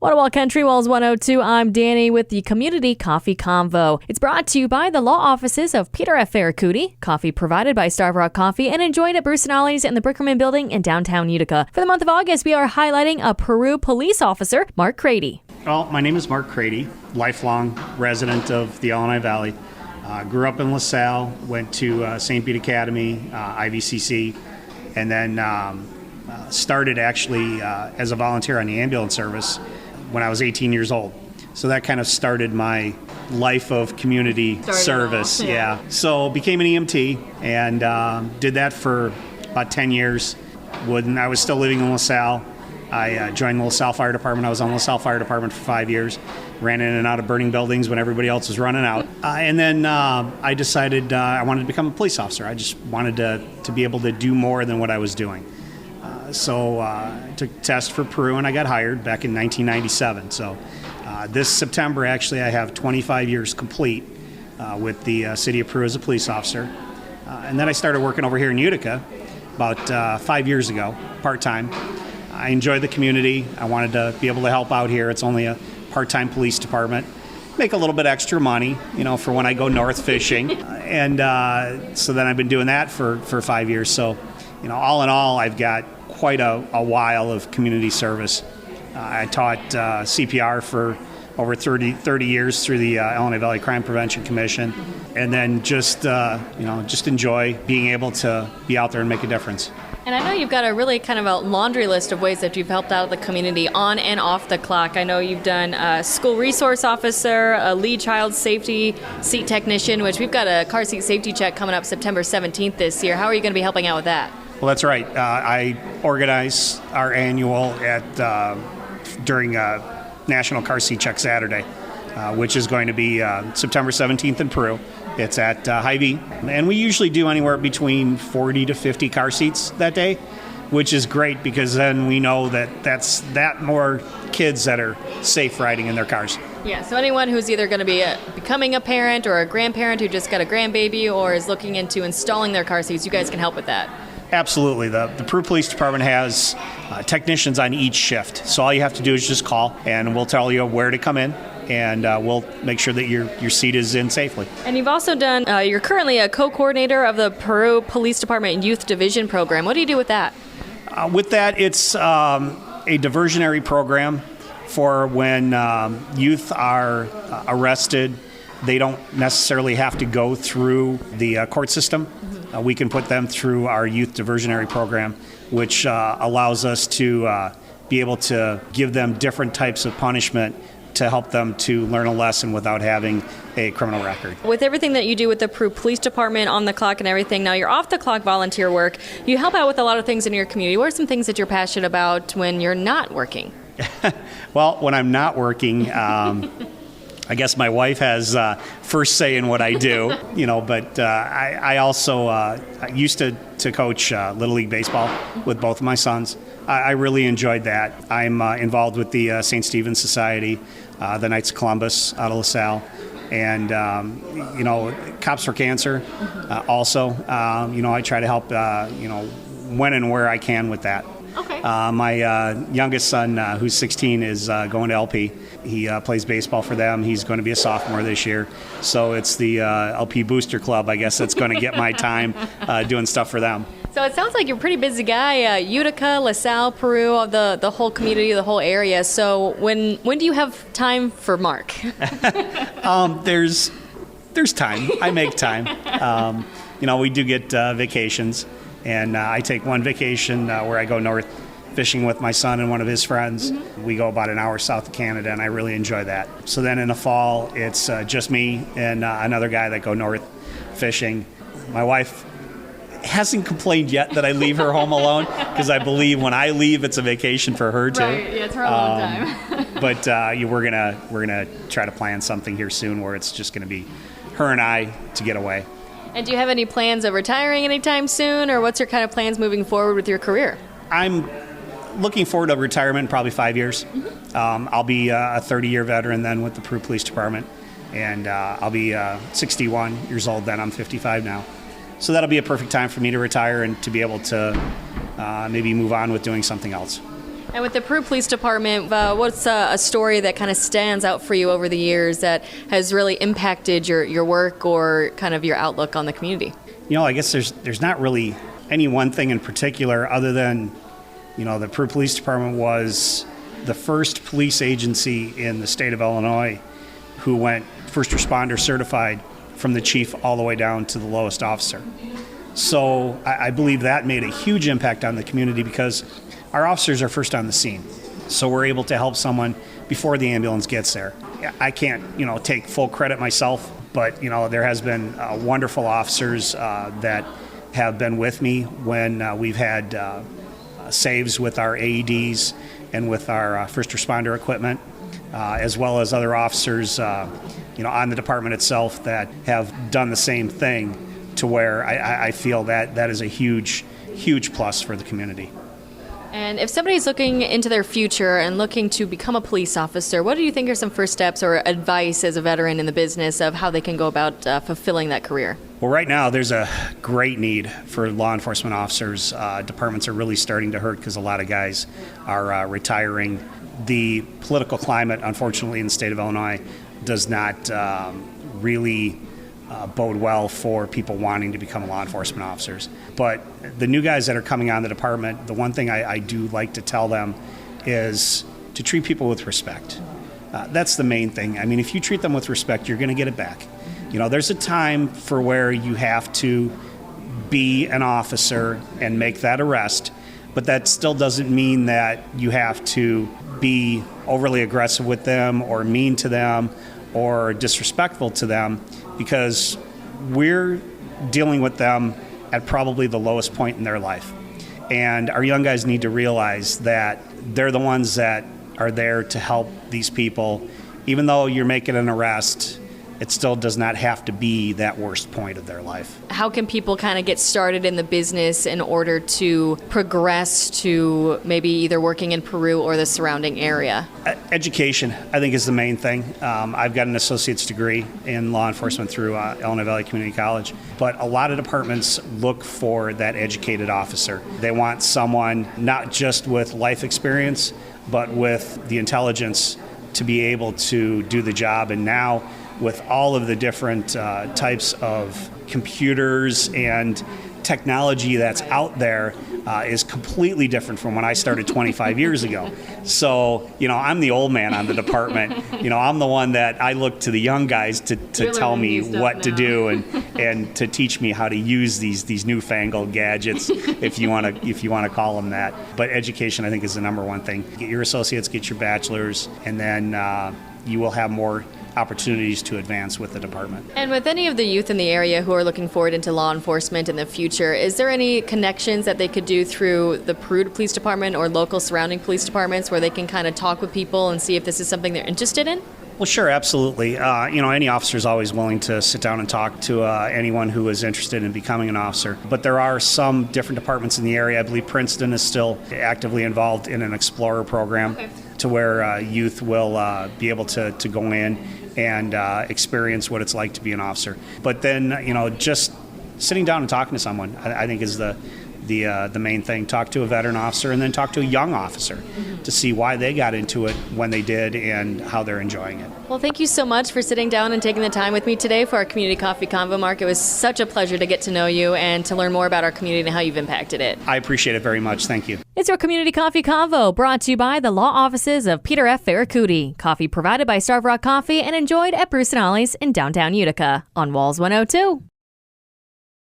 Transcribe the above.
Waterwall Country Walls 102, I'm Danny with the Community Coffee Convo. It's brought to you by the law offices of Peter F. Ferracuti, coffee provided by Starved Rock Coffee and enjoyed at Bruce & Ollies in the Brickerman Building in downtown Utica. For the month of August, we are highlighting a Peru Police Officer, Mark Credi. Well, my name is Mark Credi, lifelong resident of the Illinois Valley. Grew up in LaSalle, went to St. Pete Academy, IVCC, and then started actually as a volunteer on the ambulance service when I was 18 years old. So that kind of started my life of community service. Yeah. So became an EMT and did that for about 10 years. When I was still living in LaSalle, I joined the LaSalle Fire Department. I was on the LaSalle Fire Department for 5 years. Ran in and out of burning buildings when everybody else was running out. And then I decided I wanted to become a police officer. I just wanted to be able to do more than what I was doing. So I took a test for Peru and I got hired back in 1997. So this September, actually, I have 25 years complete with the city of Peru as a police officer. And then I started working over here in Utica about 5 years ago, part-time. I enjoyed the community. I wanted to be able to help out here. It's only a part-time police department. Make a little bit extra money, for when I go north fishing. And so then I've been doing that for 5 years. So, all in all, I've got quite a while of community service. I taught CPR for over 30 years through the Illinois Valley Crime Prevention Commission, and then just enjoy being able to be out there and make a difference. And I know you've got a really kind of a laundry list of ways that you've helped out the community on and off the clock. I know you've done a school resource officer, a lead child safety seat technician, which we've got a car seat safety check coming up September 17th this year. How are you going to be helping out with that? Well, that's right. I organize our annual during National Car Seat Check Saturday, which is going to be September 17th in Peru. It's at Hy-Vee, and we usually do anywhere between 40 to 50 car seats that day, which is great because then we know that that's more kids that are safe riding in their cars. Yeah, so anyone who's either going to be becoming a parent or a grandparent who just got a grandbaby or is looking into installing their car seats, you guys can help with that. Absolutely. The Peru Police Department has technicians on each shift, so all you have to do is just call, and we'll tell you where to come in. And we'll make sure that your seat is in safely. And you've also done, you're currently a co-coordinator of the Peru Police Department Youth Division Program. What do you do with that? With that, it's a diversionary program for when youth are arrested. They don't necessarily have to go through the court system. Mm-hmm. We can put them through our youth diversionary program, which allows us to be able to give them different types of punishment to help them to learn a lesson without having a criminal record. With everything that you do with the Peru Police Department, on the clock and everything, now you're off the clock volunteer work. You help out with a lot of things in your community. What are some things that you're passionate about when you're not working? Well, when I'm not working, I guess my wife has first say in what I do, but I also I used to coach Little League Baseball with both of my sons. I really enjoyed that. I'm involved with the St. Stephen's Society, the Knights of Columbus out of LaSalle, and, Cops for Cancer also. I try to help, when and where I can with that. Okay. My youngest son, who's 16, is going to LP. He plays baseball for them. He's going to be a sophomore this year. So it's the LP Booster Club, I guess, that's going to get my time doing stuff for them. So it sounds like you're a pretty busy guy. Utica, LaSalle, Peru, the whole community, the whole area. So when do you have time for Mark? There's time. I make time. We do get vacations. And I take one vacation where I go north fishing with my son and one of his friends. Mm-hmm. We go about an hour south of Canada, and I really enjoy that. So then in the fall, it's just me and another guy that go north fishing. My wife hasn't complained yet that I leave her home alone, because I believe when I leave, it's a vacation for her too. Right, yeah, it's her alone time. But we're gonna try to plan something here soon where it's just gonna be her and I to get away. And do you have any plans of retiring anytime soon, or what's your kind of plans moving forward with your career? I'm looking forward to retirement in probably 5 years. Mm-hmm. I'll be a 30-year veteran then with the Peru Police Department, and I'll be 61 years old then. I'm 55 now. So that'll be a perfect time for me to retire and to be able to maybe move on with doing something else. And with the Peru Police Department, what's a story that kind of stands out for you over the years that has really impacted your work or kind of your outlook on the community? I guess there's not really any one thing in particular other than, the Peru Police Department was the first police agency in the state of Illinois who went first responder certified from the chief all the way down to the lowest officer. So I believe that made a huge impact on the community because our officers are first on the scene. So we're able to help someone before the ambulance gets there. I can't, take full credit myself, but, there has been wonderful officers that have been with me when we've had saves with our AEDs and with our first responder equipment, as well as other officers, on the department itself that have done the same thing to where I feel that is a huge, huge plus for the community. And if somebody's looking into their future and looking to become a police officer, what do you think are some first steps or advice as a veteran in the business of how they can go about fulfilling that career? Well, right now there's a great need for law enforcement officers. Departments are really starting to hurt because a lot of guys are retiring. The political climate, unfortunately, in the state of Illinois does not really bode well for people wanting to become law enforcement officers. But the new guys that are coming on the department, the one thing I do like to tell them is to treat people with respect. That's the main thing. I mean, if you treat them with respect, you're going to get it back. There's a time for where you have to be an officer and make that arrest, but that still doesn't mean that you have to be overly aggressive with them or mean to them or disrespectful to them, because we're dealing with them at probably the lowest point in their life. And our young guys need to realize that they're the ones that are there to help these people. Even though you're making an arrest, it still does not have to be that worst point of their life. How can people kind of get started in the business in order to progress to maybe either working in Peru or the surrounding area? Education, I think, is the main thing. I've got an associate's degree in law enforcement through Illinois Valley Community College, but a lot of departments look for that educated officer. They want someone not just with life experience, but with the intelligence to be able to do the job. And now, with all of the different types of computers and technology that's out there, is completely different from when I started 25 years ago. So, I'm the old man on the department. I'm the one that I look to the young guys to tell me what to do and to teach me how to use these newfangled gadgets, if you want to call them that. But education, I think, is the number one thing. Get your associates, get your bachelor's, and then you will have more opportunities to advance with the department. And with any of the youth in the area who are looking forward into law enforcement in the future, is there any connections that they could do through the Peru Police Department or local surrounding police departments where they can kind of talk with people and see if this is something they're interested in? Well, sure, absolutely. Any officer is always willing to sit down and talk to anyone who is interested in becoming an officer. But there are some different departments in the area. I believe Princeton is still actively involved in an Explorer program, to where youth will be able to go in and experience what it's like to be an officer. But then, just sitting down and talking to someone, I think is the main thing. Talk to a veteran officer and then talk to a young officer to see why they got into it when they did and how they're enjoying it. Well, thank you so much for sitting down and taking the time with me today for our Community Coffee Convo, Mark. It was such a pleasure to get to know you and to learn more about our community and how you've impacted it. I appreciate it very much. Thank you. It's our Community Coffee Convo, brought to you by the law offices of Peter F. Ferracuti. Coffee provided by Starved Rock Coffee and enjoyed at Bruce & Ollies in downtown Utica on Walls 102.